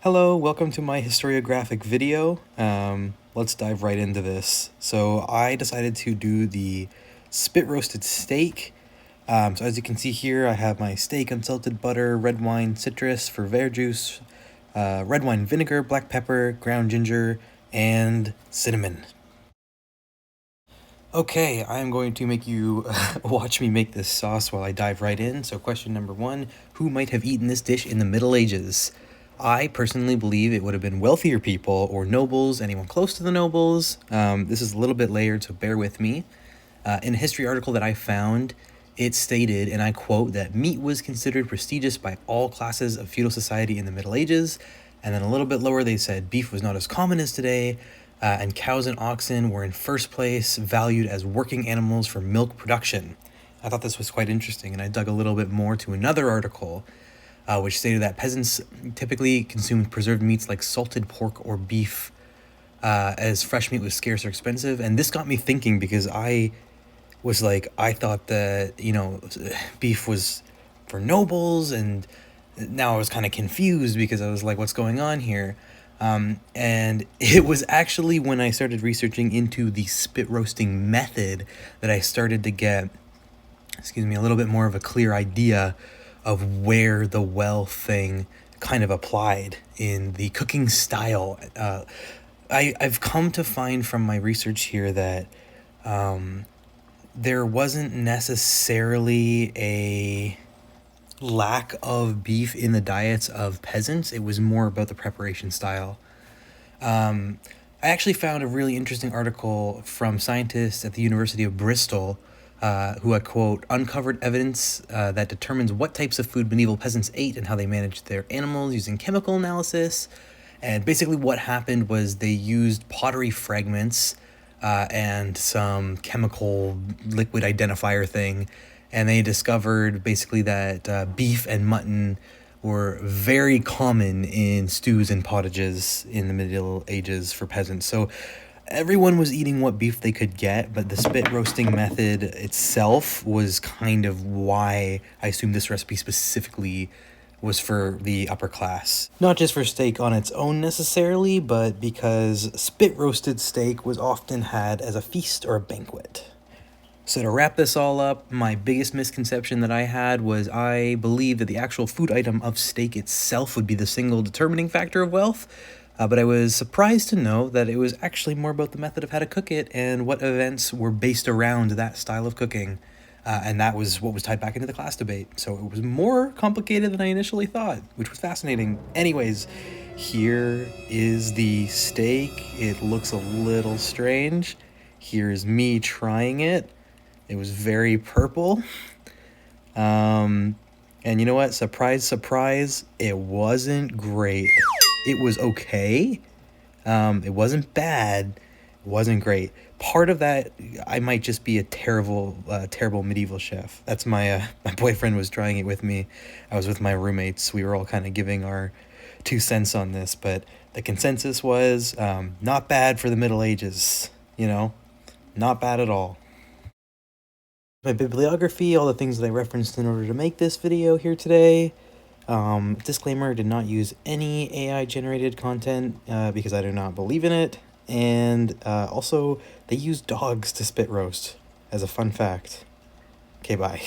Hello, welcome to my historiographic video. Let's dive right into this. So I decided to do the spit roasted steak. So as you can see here, I have my steak, unsalted butter, red wine, citrus for verjuice, red wine vinegar, black pepper, ground ginger, and cinnamon. Okay, I'm going to make you watch me make this sauce while I dive right in. So question number one, who might have eaten this dish in the Middle Ages? I personally believe it would have been wealthier people or nobles, anyone close to the nobles. This is a little bit layered, so bear with me. In a history article that I found, it stated, and I quote, that meat was considered prestigious by all classes of feudal society in the Middle Ages. And then a little bit lower, they said beef was not as common as today, and cows and oxen were in first place valued as working animals for milk production. I thought this was quite interesting, and I dug a little bit more to another article which stated that peasants typically consumed preserved meats like salted pork or beef, as fresh meat was scarce or expensive. And this got me thinking, because I thought that, beef was for nobles, and now I was kind of confused because I was like, what's going on here? And it was actually when I started researching into the spit roasting method that I started to get, a little bit more of a clear idea of where the well thing kind of applied in the cooking style. I've come to find from my research here that there wasn't necessarily a lack of beef in the diets of peasants. It was more about the preparation style. I actually found a really interesting article from scientists at the University of Bristol who, I quote, uncovered evidence that determines what types of food medieval peasants ate and how they managed their animals using chemical analysis. And basically what happened was they used pottery fragments and some chemical liquid identifier thing, and they discovered basically that beef and mutton were very common in stews and pottages in the Middle Ages for peasants. So everyone was eating what beef they could get, but the spit roasting method itself was kind of why I assume this recipe specifically was for the upper class. Not just for steak on its own necessarily, but because spit roasted steak was often had as a feast or a banquet. So to wrap this all up, my biggest misconception that I had was I believed that the actual food item of steak itself would be the single determining factor of wealth. But I was surprised to know that it was actually more about the method of how to cook it and what events were based around that style of cooking. And that was what was tied back into the class debate. So it was more complicated than I initially thought, which was fascinating. Anyways, here is the steak. It looks a little strange. Here's me trying it. It was very purple. And you know what? Surprise, surprise, it wasn't great. It was okay. It wasn't bad. It wasn't great. Part of that, I might just be a terrible medieval chef. That's my boyfriend was trying it with me. I was with my roommates. We were all kind of giving our 2 cents on this, but the consensus was not bad for the Middle Ages. Not bad at all. My bibliography, all the things that I referenced in order to make this video here today. Disclaimer, did not use any AI generated content because I do not believe in it. And also, they use dogs to spit roast as a fun fact. Okay, bye.